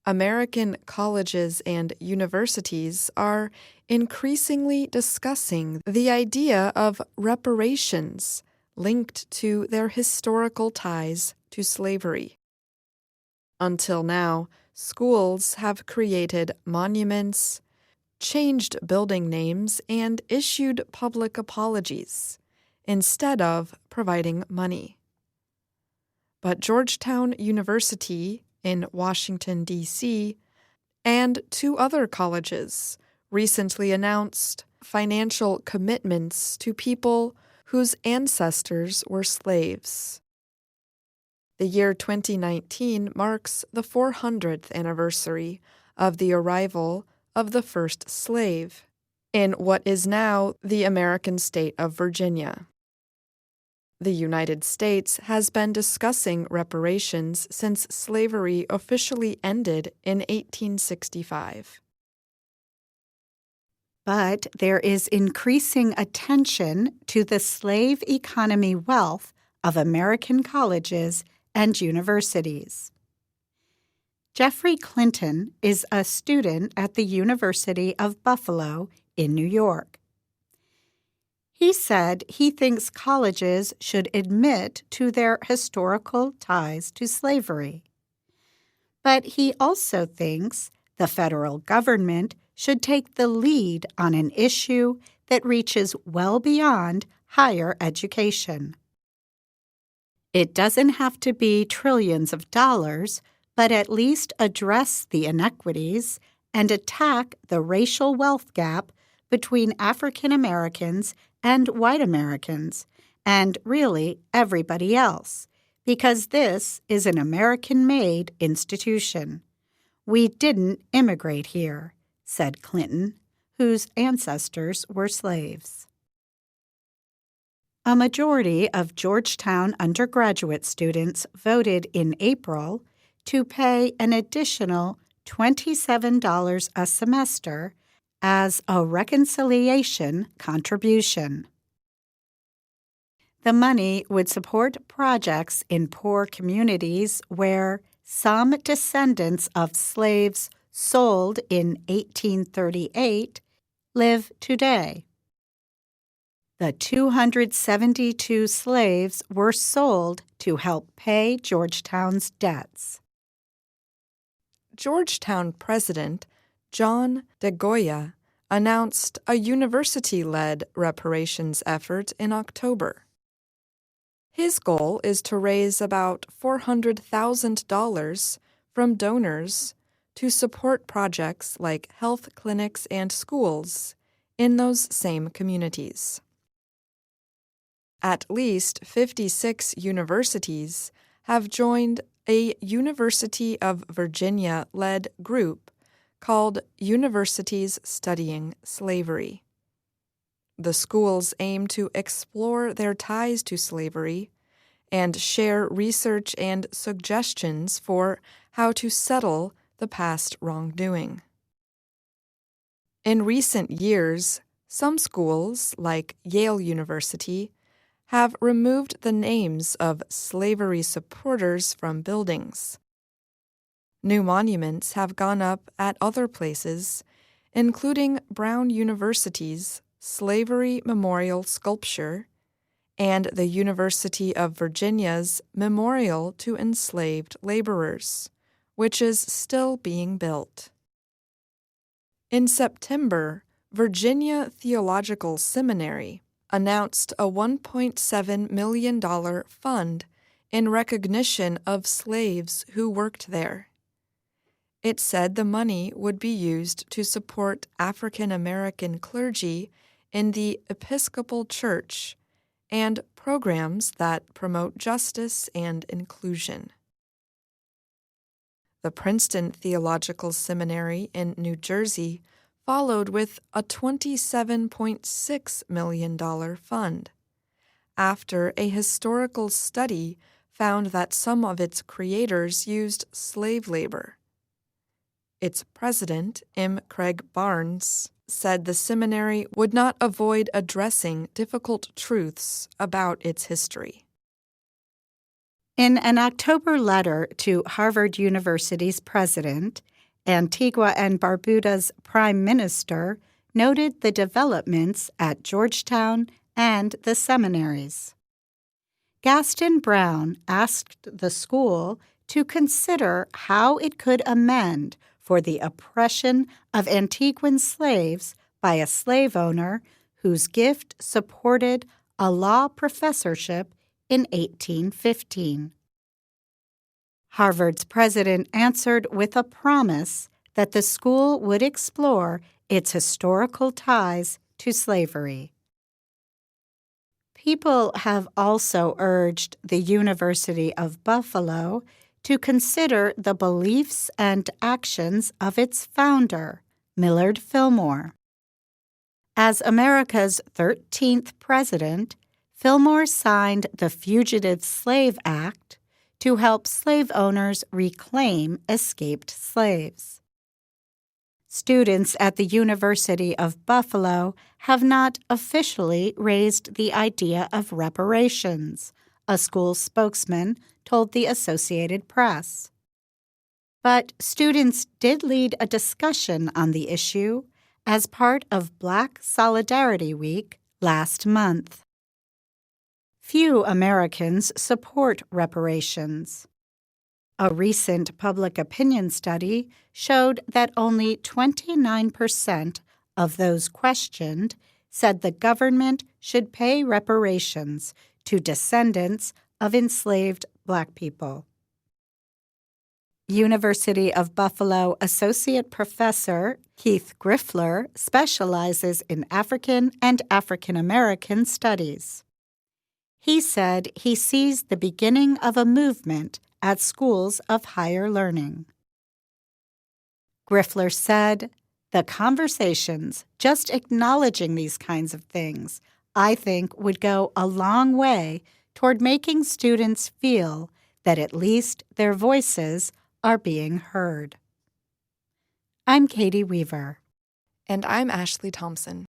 American colleges and universities are increasingly discussing the idea of reparations linked to their historical ties to slavery. Until now, schools have created monuments, changed building names, and issued public apologies, instead of providing money. But Georgetown University in Washington, D.C., and two other colleges recently announced financial commitments to people whose ancestors were slaves. The year 2019 marks the 400th anniversary of the arrival of the first slave in what is now the American state of Virginia. The United States has been discussing reparations since slavery officially ended in 1865. But there is increasing attention to the slave economy wealth of American colleges and universities. Jeffrey Clinton is a student at the University of Buffalo in New York. He said he thinks colleges should admit to their historical ties to slavery. But he also thinks the federal government should take the lead on an issue that reaches well beyond higher education. It doesn't have to be trillions of dollars, but at least address the inequities and attack the racial wealth gap between African Americans and white Americans, and really everybody else, because this is an American-made institution. We didn't immigrate here, said Clinton, whose ancestors were slaves. A majority of Georgetown undergraduate students voted in April to pay an additional $27 a semester as a reconciliation contribution. The money would support projects in poor communities where some descendants of slaves sold in 1838 live today. The 272 slaves were sold to help pay Georgetown's debts. Georgetown President John DeGoya announced a university-led reparations effort in October. His goal is to raise about $400,000 from donors to support projects like health clinics and schools in those same communities. At least 56 universities have joined a University of Virginia-led group called Universities Studying Slavery. The schools aim to explore their ties to slavery and share research and suggestions for how to settle the past wrongdoing. In recent years, some schools, like Yale University, have removed the names of slavery supporters from buildings. New monuments have gone up at other places, including Brown University's Slavery Memorial Sculpture and the University of Virginia's Memorial to Enslaved Laborers, which is still being built. In September, Virginia Theological Seminary announced a $1.7 million fund in recognition of slaves who worked there. It said the money would be used to support African American clergy in the Episcopal Church and programs that promote justice and inclusion. The Princeton Theological Seminary in New Jersey followed with a $27.6 million fund, after a historical study found that some of its creators used slave labor. Its president, M. Craig Barnes, said the seminary would not avoid addressing difficult truths about its history. In an October letter to Harvard University's president Antigua and Barbuda's Prime Minister noted the developments at Georgetown and the seminaries. Gaston Brown asked the school to consider how it could amend for the oppression of Antiguan slaves by a slave owner whose gift supported a law professorship in 1815. Harvard's president answered with a promise that the school would explore its historical ties to slavery. People have also urged the University of Buffalo to consider the beliefs and actions of its founder, Millard Fillmore. As America's 13th president, Fillmore signed the Fugitive Slave Act to help slave owners reclaim escaped slaves. Students at the University of Buffalo have not officially raised the idea of reparations, a school spokesman told the Associated Press. But students did lead a discussion on the issue as part of Black Solidarity Week last month. Few Americans support reparations. A recent public opinion study showed that only 29% of those questioned said the government should pay reparations to descendants of enslaved Black people. University of Buffalo Associate Professor Keith Griffler specializes in African and African American studies. He said he sees the beginning of a movement at schools of higher learning. Griffler said, "The conversations, just acknowledging these kinds of things, I think would go a long way toward making students feel that at least their voices are being heard." I'm Katie Weaver. And I'm Ashley Thompson.